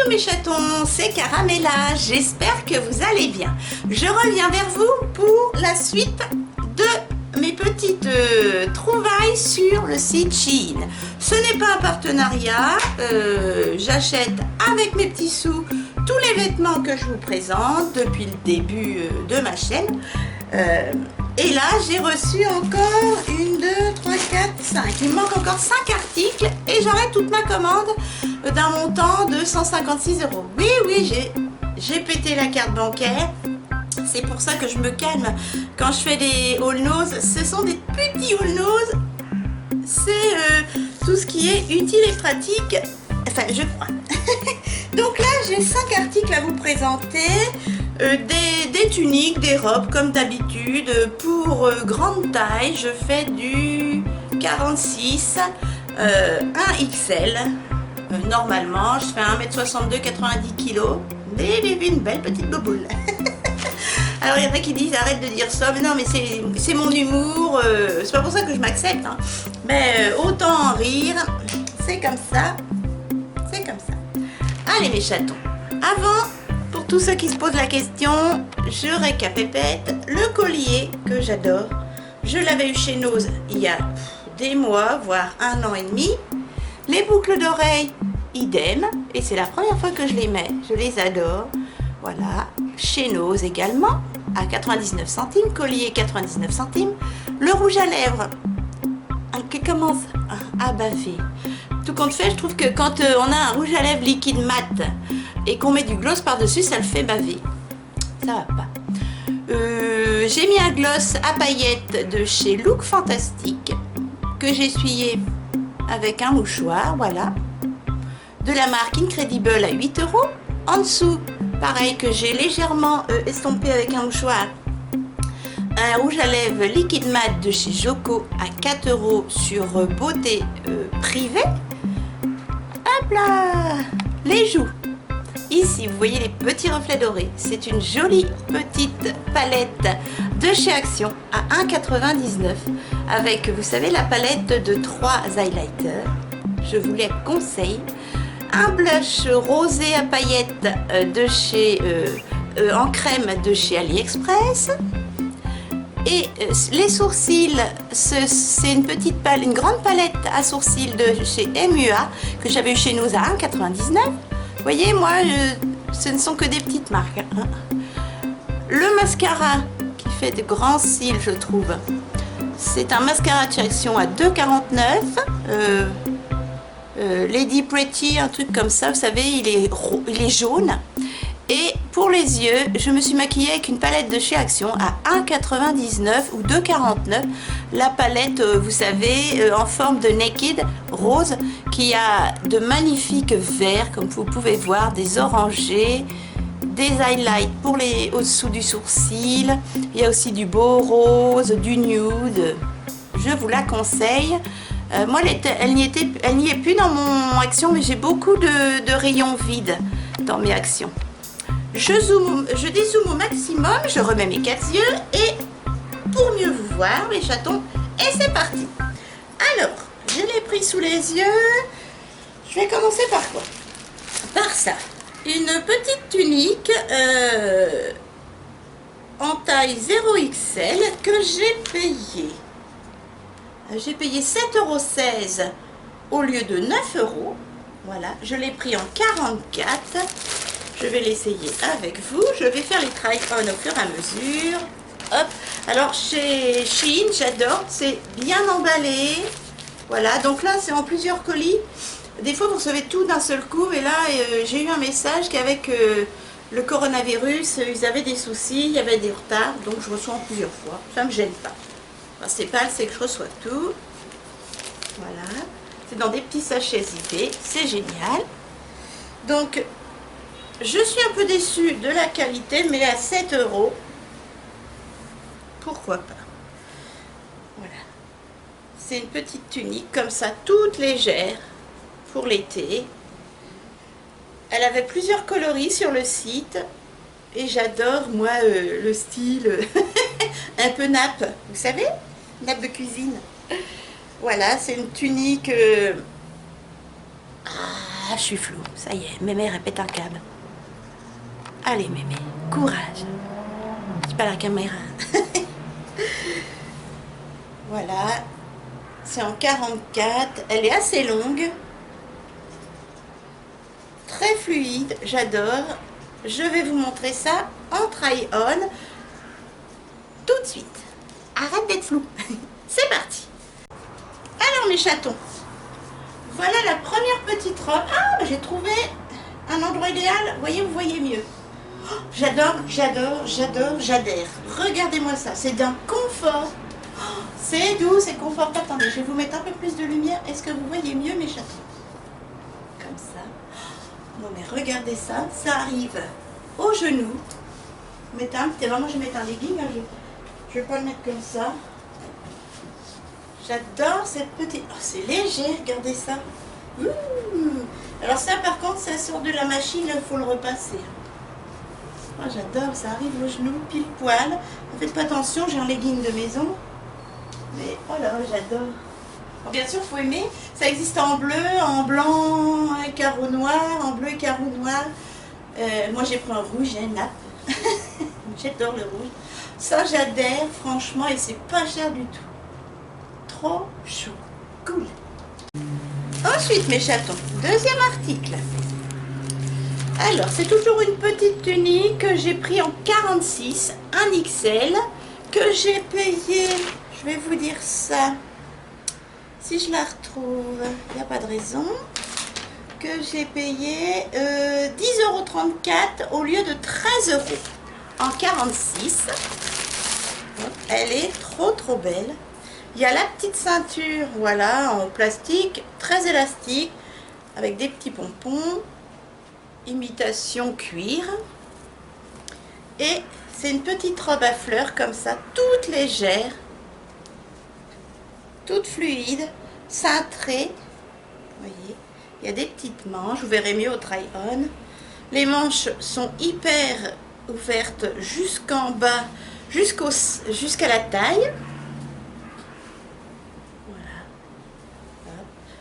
Coucou mes chatons, c'est Caramella, j'espère que vous allez bien. Je reviens vers vous pour la suite de mes petites trouvailles sur le site Shein. Ce n'est pas un partenariat, j'achète avec mes petits sous tous les vêtements que je vous présente depuis le début de ma chaîne. Et là, j'ai reçu encore 1, 2, 3, 4, 5. Il me manque encore 5 articles et j'aurai toute ma commande d'un montant de 156 €. Oui, j'ai pété la carte bancaire. C'est pour ça que je me calme quand je fais des haul nose. Ce sont des petits haul nose. C'est tout ce qui est utile et pratique. Enfin, je crois. Donc là, j'ai 5 articles à vous présenter. Des tuniques, des robes comme d'habitude. Pour grande taille, je fais du 46, 1XL. Normalement, je fais 1m62, 90 kg. Mais j'ai une belle petite boboule. Alors il y en a qui disent arrête de dire ça, mais non, mais c'est mon humour, c'est pas pour ça que je m'accepte, hein. Mais autant en rire, c'est comme ça, c'est comme ça. Allez mes chatons, avant, pour tous ceux qui se posent la question, je récapépète le collier que j'adore. Je l'avais eu chez Nose il y a des mois, voire 1 an et demi. Les boucles d'oreilles, idem, et c'est la première fois que je les mets, je les adore. Voilà, chez Nose également, à 99 centimes, collier 99 centimes. Le rouge à lèvres, qui commence à baver. Tout compte fait, je trouve que quand on a un rouge à lèvres liquide mat et qu'on met du gloss par-dessus, ça le fait baver. Ça va pas. J'ai mis un gloss à paillettes de chez Look Fantastique, que j'ai essuyé avec un mouchoir, voilà. De la marque Incredible à 8 €. En dessous, pareil, que j'ai légèrement estompé avec un mouchoir, un rouge à lèvres liquide mat de chez Joko à 4 € sur beauté privée. Hop là, les joues. Ici, vous voyez les petits reflets dorés. C'est une jolie petite palette de chez Action à 1,99 € avec, vous savez, la palette de 3 highlighters. Je vous les conseille. Un blush rosé à paillettes de chez en crème de chez AliExpress. Et les sourcils, c'est une grande palette à sourcils de chez MUA que j'avais eu chez nous à 1,99 €. Vous voyez, moi, ce ne sont que des petites marques. Hein. Le mascara qui fait de grands cils, je trouve. C'est un mascara de chez Action à 2,49 €. Lady Pretty, un truc comme ça, vous savez, il est jaune. Et pour les yeux, je me suis maquillée avec une palette de chez Action à 1,99 € ou 2,49 €. La palette, vous savez, en forme de naked rose, qui a de magnifiques verts, comme vous pouvez voir, des orangés, des highlights pour les au-dessous du sourcil. Il y a aussi du beau rose, du nude. Je vous la conseille. Moi, elle n'y est plus dans mon Action, mais j'ai beaucoup de rayons vides dans mes Actions. Je dézoome au maximum, je remets mes 4 yeux et pour mieux vous voir, mes chatons, et c'est parti. Alors, je l'ai pris sous les yeux. Je vais commencer par quoi? Par ça. Une petite tunique en taille 0XL que j'ai payée. J'ai payé 7,16 € au lieu de 9 €. Voilà, je l'ai pris en 44. Je vais l'essayer avec vous. Je vais faire les try-on au fur et à mesure. Hop. Alors, chez Shein, j'adore. C'est bien emballé. Voilà, donc là, c'est en plusieurs colis. Des fois, vous recevez tout d'un seul coup. Et là, j'ai eu un message qu'avec le coronavirus, ils avaient des soucis, il y avait des retards. Donc, je reçois en plusieurs fois. Ça ne me gêne pas. C'est pas, c'est que je reçois tout. Voilà. C'est dans des petits sachets zippés. C'est génial. Donc, je suis un peu déçue de la qualité, mais à 7 €, pourquoi pas. Voilà. C'est une petite tunique comme ça, toute légère pour l'été. Elle avait plusieurs coloris sur le site. Et j'adore, moi, le style un peu nappe, vous savez, nappe de cuisine. Voilà, c'est une tunique Ah, je suis floue, ça y est, mémé répète un câble. Allez mémé, courage. C'est pas la caméra. Voilà, c'est en 44, elle est assez longue. Très fluide, j'adore. Je vais vous montrer ça en try-on tout de suite. Arrête d'être flou. C'est parti. Alors mes chatons, voilà la première petite robe. Ah, j'ai trouvé un endroit idéal. Vous voyez mieux. Oh, j'adore, j'adore, j'adore, j'adhère. Regardez-moi ça, c'est d'un confort. Oh, c'est doux, c'est confortable. Attendez, je vais vous mettre un peu plus de lumière. Est-ce que vous voyez mieux mes chatons? Comme ça. Bon, mais regardez ça, ça arrive au genou. Mettez un petit, moi je vais mettre un legging, hein, je vais pas le mettre comme ça. J'adore cette petite, oh c'est léger, regardez ça. Ouh. Alors ça par contre, ça sort de la machine, il faut le repasser. Oh, j'adore, ça arrive au genou, pile poil. Ne faites pas attention, j'ai un legging de maison. Mais oh là, j'adore. Bon, bien sûr, il faut aimer. Ça existe en bleu, en blanc, un carreau noir, en bleu et carreau noir. Moi, j'ai pris un rouge, j'ai une nappe. J'adore le rouge. Ça, j'adhère, franchement, et c'est pas cher du tout. Trop chaud. Cool. Ensuite, mes chatons, deuxième article. Alors, c'est toujours une petite tunique que j'ai pris en 46, un XL, que j'ai payé, je vais vous dire ça, si je la retrouve, il n'y a pas de raison, que j'ai payé 10,34 € au lieu de 13 € en 46. Elle est trop belle. Il y a la petite ceinture, voilà, en plastique, très élastique, avec des petits pompons, imitation cuir. Et c'est une petite robe à fleurs comme ça, toute légère, toute fluide, cintrée. Vous voyez, il y a des petites manches, vous verrez mieux au try-on. Les manches sont hyper ouvertes jusqu'en bas, jusqu'à la taille.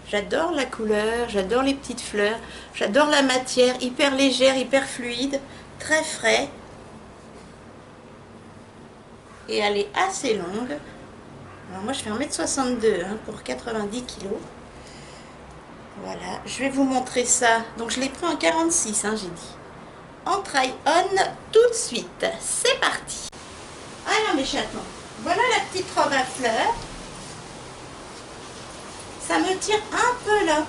J'adore la couleur, j'adore les petites fleurs, j'adore la matière, hyper légère, hyper fluide, très frais. Et elle est assez longue. Alors moi je fais 1,62 m hein, pour 90 kg. Voilà, je vais vous montrer ça. Donc je l'ai pris en 46, hein, j'ai dit. En try-on tout de suite. C'est parti. Alors mes chatons, voilà la petite robe à fleurs. Ça me tire un peu là.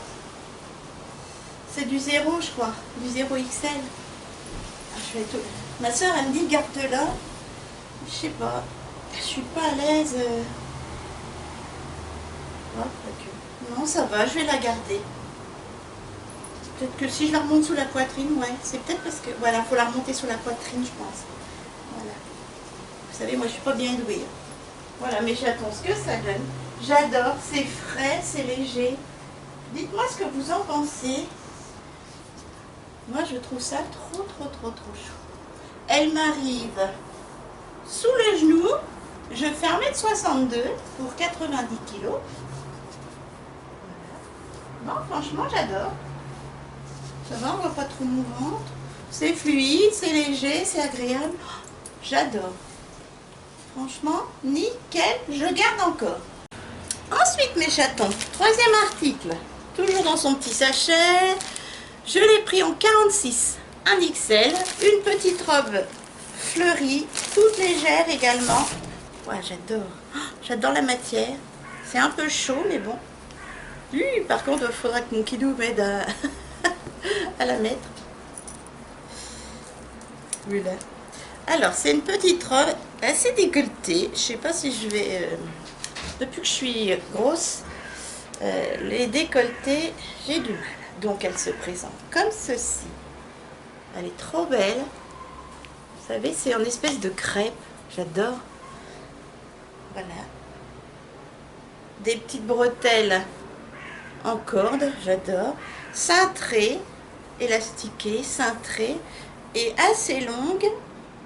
C'est du 0, je crois. Du 0 XL. Je vais tout... Ma soeur, elle me dit, garde-le là. Je sais pas. Je suis pas à l'aise. Oh, non, ça va, je vais la garder. Peut-être que si je la remonte sous la poitrine, ouais. C'est peut-être parce que... Voilà, il faut la remonter sous la poitrine, je pense. Voilà. Vous savez, moi, je suis pas bien douée. Voilà, mes chatons, ce que ça donne. J'adore, c'est frais, c'est léger. Dites-moi ce que vous en pensez. Moi, je trouve ça trop chaud. Elle m'arrive sous le genou. Je fais 1,62 m pour 90 kg. Voilà. Non, franchement, j'adore. Ça va, on voit pas trop mon ventre. C'est fluide, c'est léger, c'est agréable. J'adore. Franchement, nickel. Je garde encore. Ensuite, mes chatons, troisième article, toujours dans son petit sachet, je l'ai pris en 46, un XL, une petite robe fleurie, toute légère également. Ouais, j'adore, j'adore la matière, c'est un peu chaud, mais bon. Par contre, il faudra que mon kidou m'aide à la mettre. Voilà. Alors, c'est une petite robe assez décolletée, je sais pas si je vais... Depuis que je suis grosse, les décolletés, j'ai du mal. Donc elle se présente comme ceci. Elle est trop belle. Vous savez, c'est une espèce de crêpe. J'adore. Voilà. Des petites bretelles en corde. J'adore. Cintrée, élastiquée, cintrée et assez longue.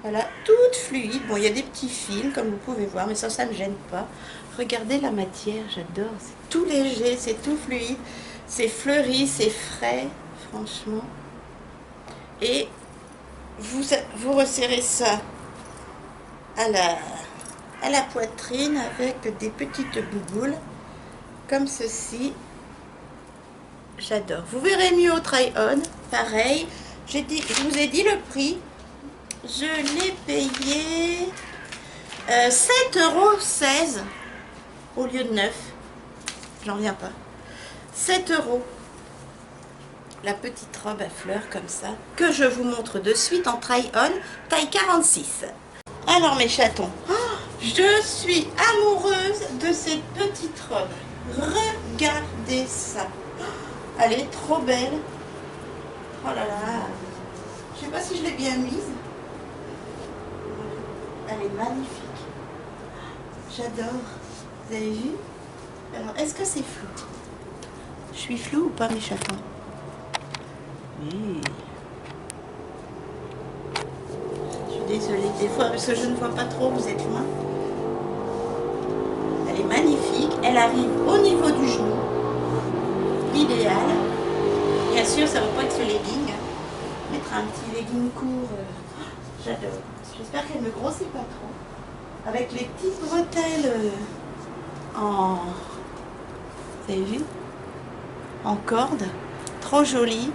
Voilà, toute fluide. Bon, il y a des petits fils, comme vous pouvez voir, mais ça ne me gêne pas. Regardez la matière, j'adore. C'est tout léger, c'est tout fluide, c'est fleuri, c'est frais. franchement. Et vous resserrez ça à la poitrine avec des petites bouboules comme ceci. J'adore. Vous verrez mieux au try-on. Pareil, je vous ai dit le prix. Je l'ai payé 7,16 € au lieu de 9. J'en reviens pas. 7 €. La petite robe à fleurs comme ça, que je vous montre de suite en try-on, taille 46. Alors mes chatons, je suis amoureuse de cette petite robe. Regardez ça. Elle est trop belle. Oh là là. Je sais pas si je l'ai bien mise. Elle est magnifique. J'adore. Vous avez vu? Alors, est-ce que c'est flou? Je suis flou ou pas, mes chatons? Oui. Je suis désolée des fois parce que je ne vois pas trop, vous êtes loin. Elle est magnifique. Elle arrive au niveau du genou. Idéal. Bien sûr, ça ne va pas être ce legging. Mettre un petit legging court. J'adore. J'espère qu'elle ne me grossit pas trop. Avec les petites bretelles en... Vous avez vu? En corde. Trop jolie.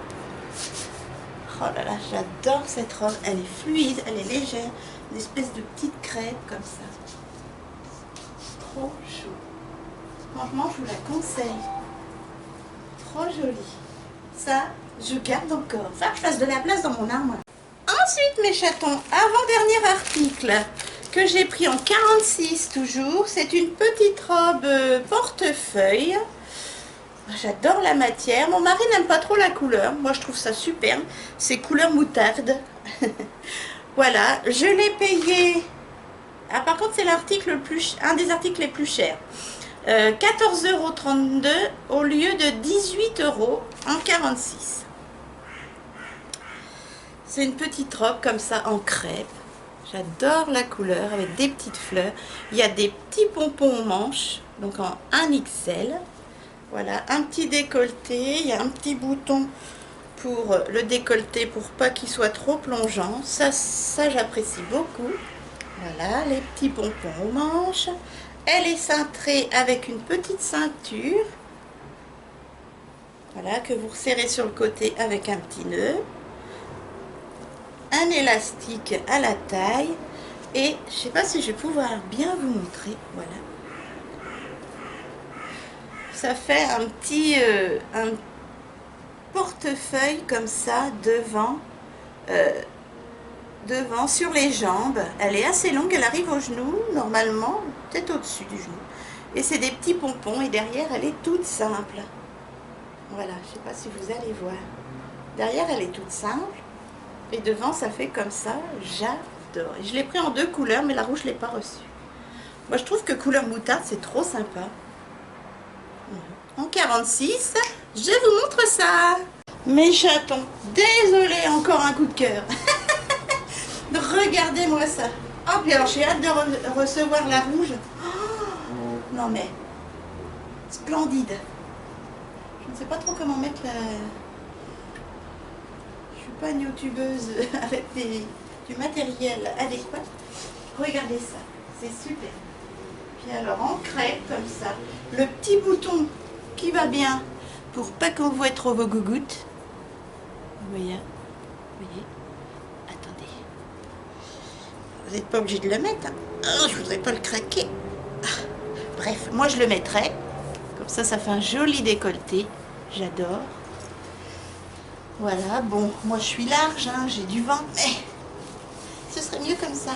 Oh là là, j'adore cette robe. Elle est fluide, elle est légère. Une espèce de petite crêpe comme ça. Trop chaud. Franchement, je vous la conseille. Trop jolie. Ça, je garde encore. Enfin, que je fasse de la place dans mon armoire. Ensuite, mes chatons, avant-dernier article que j'ai pris en 46 toujours. C'est une petite robe portefeuille. J'adore la matière. Mon mari n'aime pas trop la couleur. Moi, je trouve ça superbe. C'est couleur moutarde. Voilà, je l'ai payé. Ah, par contre, c'est l'article un des articles les plus chers. 14,32 € au lieu de 18 € en 46. C'est une petite robe comme ça en crêpe. J'adore la couleur avec des petites fleurs. Il y a des petits pompons aux manches, donc en 1XL. Voilà, un petit décolleté. Il y a un petit bouton pour le décolleté pour pas qu'il soit trop plongeant. Ça j'apprécie beaucoup. Voilà, les petits pompons aux manches. Elle est cintrée avec une petite ceinture. Voilà, que vous resserrez sur le côté avec un petit nœud. Un élastique à la taille. Et je ne sais pas si je vais pouvoir bien vous montrer. Voilà. Ça fait un petit un portefeuille comme ça devant. Devant sur les jambes. Elle est assez longue, elle arrive au genou normalement, peut-être au-dessus du genou, et c'est des petits pompons, et derrière elle est toute simple. Voilà, je sais pas si vous allez voir, derrière elle est toute simple et devant ça fait comme ça. J'adore. Je l'ai pris en 2 couleurs, mais la rouge je l'ai pas reçue. Moi je trouve que couleur moutarde c'est trop sympa. En 46, je vous montre ça. Mes chatons, désolé, encore un coup de cœur. Regardez-moi ça. Oh, puis alors j'ai hâte de recevoir la rouge. Oh, non mais, splendide. Je ne sais pas trop comment mettre la... Je suis pas une youtubeuse avec du matériel adéquat. Regardez ça, c'est super. Puis alors en crêpe comme ça, le petit bouton qui va bien pour pas qu'on voit trop vos gougouttes. Vous voyez? Attendez. Vous n'êtes pas obligé de le mettre. Hein. Oh, je voudrais pas le craquer. Ah. Bref, moi je le mettrai. Comme ça, ça fait un joli décolleté. J'adore. Voilà, bon, moi je suis large, hein, j'ai du ventre, mais ce serait mieux comme ça.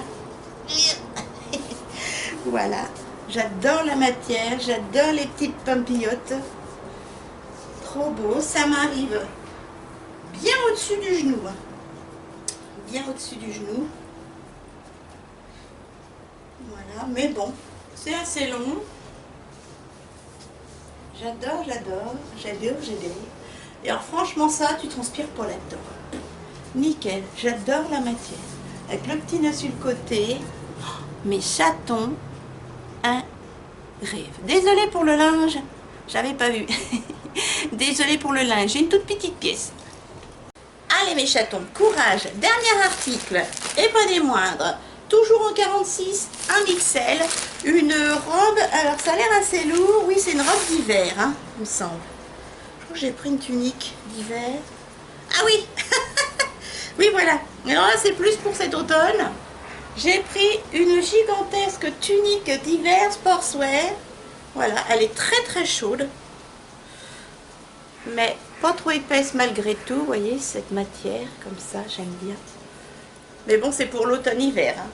Voilà, j'adore la matière, j'adore les petites pampillotes. Trop beau, ça m'arrive bien au-dessus du genou. Hein. Bien au-dessus du genou. Voilà, mais bon, c'est assez long. J'adore. Et alors franchement ça, tu transpires pas là-dedans. Nickel, j'adore la matière. Avec le petit nœud sur le côté. Mes chatons, un rêve. Désolée pour le linge, j'avais pas vu. Désolée pour le linge, j'ai une toute petite pièce. Allez mes chatons, courage. Dernier article, et pas des moindres. Toujours en 46, un XL, une robe, alors ça a l'air assez lourd, oui c'est une robe d'hiver, hein, il me semble. Je crois que j'ai pris une tunique d'hiver. Ah oui. Oui voilà, alors là c'est plus pour cet automne. J'ai pris une gigantesque tunique d'hiver sportswear. Voilà, elle est très très chaude. Mais pas trop épaisse malgré tout, vous voyez, cette matière, comme ça, j'aime bien. Mais bon, c'est pour l'automne-hiver. Hein.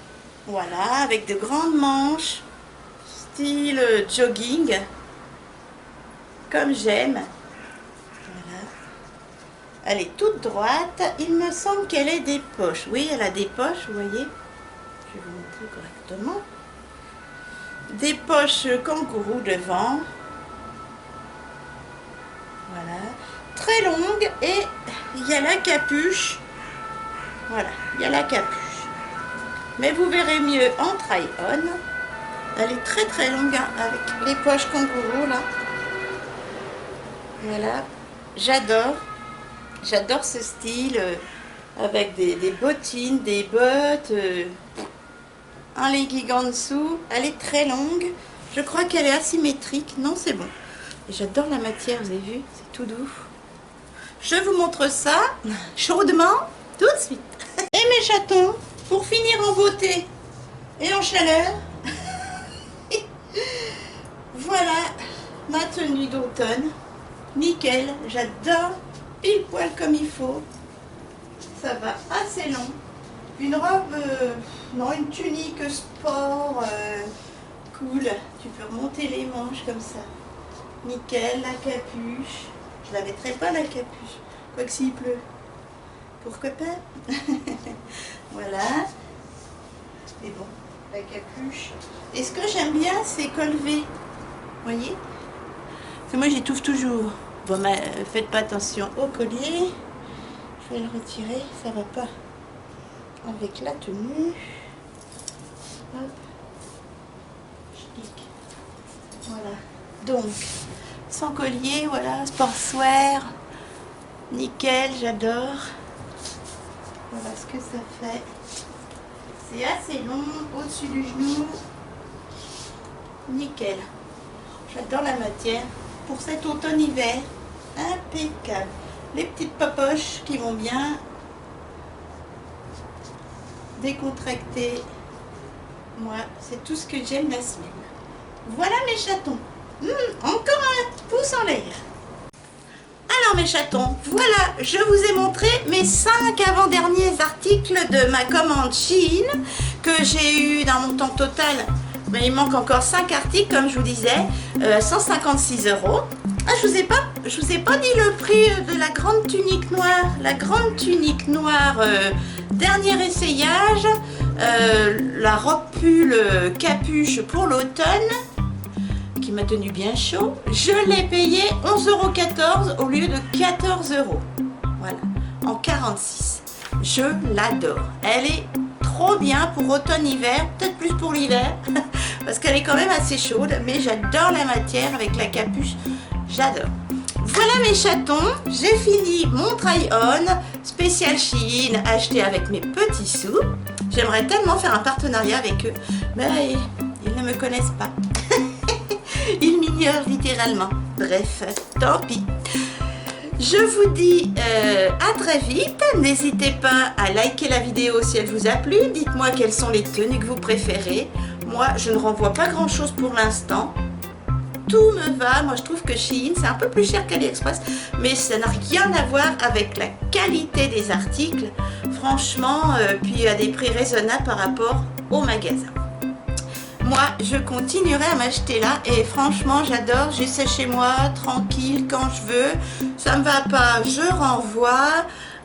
Voilà, avec de grandes manches, style jogging, comme j'aime. Voilà. Elle est toute droite. Il me semble qu'elle ait des poches. Oui, elle a des poches, vous voyez. Je vais vous montrer correctement. Des poches kangourou devant. Voilà. Très longue et il y a la capuche. Voilà, il y a la capuche. Mais vous verrez mieux en try-on. Elle est très très longue hein, avec les poches kangourou là. Voilà, j'adore. J'adore ce style avec des bottines, des bottes, un legging en dessous. Elle est très longue. Je crois qu'elle est asymétrique. Non, c'est bon. J'adore la matière, vous avez vu, c'est tout doux. Je vous montre ça chaudement tout de suite. Et mes chatons, pour finir en beauté et en chaleur, voilà ma tenue d'automne. Nickel, j'adore, pile poil comme il faut. Ça va assez long. Une robe, non, une tunique sport, cool. Tu peux remonter les manches comme ça. Nickel, la capuche. Je la mettrai pas la capuche, quoique s'il pleut. Pourquoi pas? Voilà. Et bon, la capuche. Et ce que j'aime bien, c'est col V. Vous voyez? Parce que moi, j'étouffe toujours. Bon, mais faites pas attention au collier. Je vais le retirer, ça va pas avec la tenue. Hop. Je clique. Voilà. Donc, sans collier, voilà, sportswear. Nickel, j'adore. Voilà ce que ça fait. C'est assez long, au-dessus du genou. Nickel. J'adore la matière. Pour cet automne-hiver, impeccable. Les petites popoches qui vont bien. Décontractées. Moi, c'est tout ce que j'aime la semaine. Voilà mes chatons. Encore un pouce en l'air. Alors mes chatons, voilà, je vous ai montré mes 5 avant-derniers articles de ma commande Shein que j'ai eu dans mon montant total. Mais il manque encore 5 articles comme je vous disais, 156 €. Ah, je vous ai pas dit le prix de la grande tunique noire. La grande tunique noire, dernier essayage, la robe pull capuche pour l'automne. Qui m'a tenu bien chaud, je l'ai payé 11,14 € au lieu de 14 €. Voilà, en 46. Je l'adore. Elle est trop bien pour automne-hiver, peut-être plus pour l'hiver, parce qu'elle est quand même assez chaude, mais j'adore la matière avec la capuche, j'adore. Voilà mes chatons, j'ai fini mon try-on spécial Shein acheté avec mes petits sous. J'aimerais tellement faire un partenariat avec eux, mais ils ne me connaissent pas. Ils m'ignorent littéralement. Bref, tant pis. Je vous dis à très vite. N'hésitez pas à liker la vidéo si elle vous a plu. Dites-moi quelles sont les tenues que vous préférez. Moi, je ne renvoie pas grand-chose pour l'instant. Tout me va. Moi, je trouve que Shein, c'est un peu plus cher qu'AliExpress, mais ça n'a rien à voir avec la qualité des articles. Franchement, puis à des prix raisonnables par rapport au magasin. Moi, je continuerai à m'acheter là et franchement, j'adore. J'essaie chez moi, tranquille, quand je veux. Ça me va pas, je renvoie.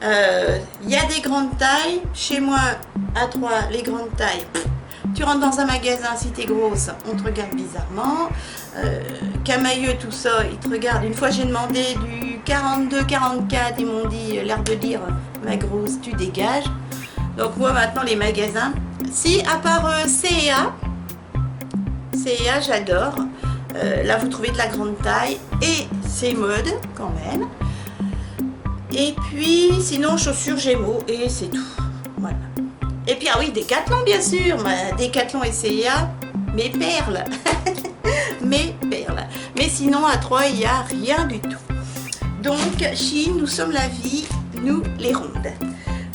Il y a des grandes tailles. Chez moi, à 3, les grandes tailles. Tu rentres dans un magasin, si t'es grosse, on te regarde bizarrement. Camailleux, tout ça, ils te regardent. Une fois, j'ai demandé du 42, 44. Ils m'ont dit, l'air de dire, ma grosse, tu dégages. Donc moi, maintenant, les magasins. Si, à part C&A, C&A, j'adore. Là, vous trouvez de la grande taille et c'est mode quand même. Et puis sinon chaussures Gémeaux et c'est tout. Voilà. Et puis ah oui, Décathlon bien sûr, Décathlon et CIA, mes perles. Mes perles. Mais sinon à 3 il n'y a rien du tout. Donc Shein, nous sommes la vie, nous les rondes.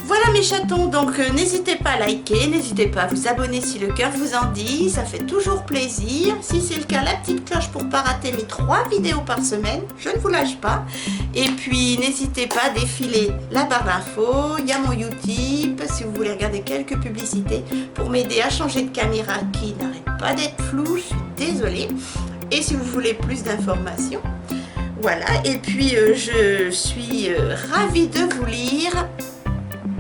Voilà mes chatons, donc n'hésitez pas à liker, n'hésitez pas à vous abonner si le cœur vous en dit, ça fait toujours plaisir. Si c'est le cas, la petite cloche pour ne pas rater mes 3 vidéos par semaine, je ne vous lâche pas. Et puis n'hésitez pas à défiler la barre d'infos, il y a mon Utip, si vous voulez regarder quelques publicités pour m'aider à changer de caméra qui n'arrête pas d'être floue, je suis désolée. Et si vous voulez plus d'informations, voilà, et puis je suis ravie de vous lire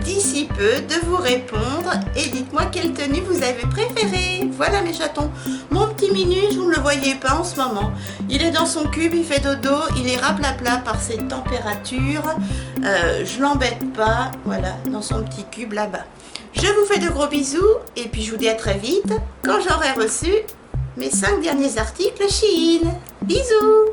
d'ici peu, de vous répondre et dites-moi quelle tenue vous avez préférée. Voilà mes chatons, mon petit Minus, vous ne le voyez pas en ce moment, il est dans son cube, il fait dodo, il est raplapla par ses températures, je l'embête pas, voilà, dans son petit cube là-bas. Je vous fais de gros bisous et puis je vous dis à très vite quand j'aurai reçu mes 5 derniers articles Shein. Bisous.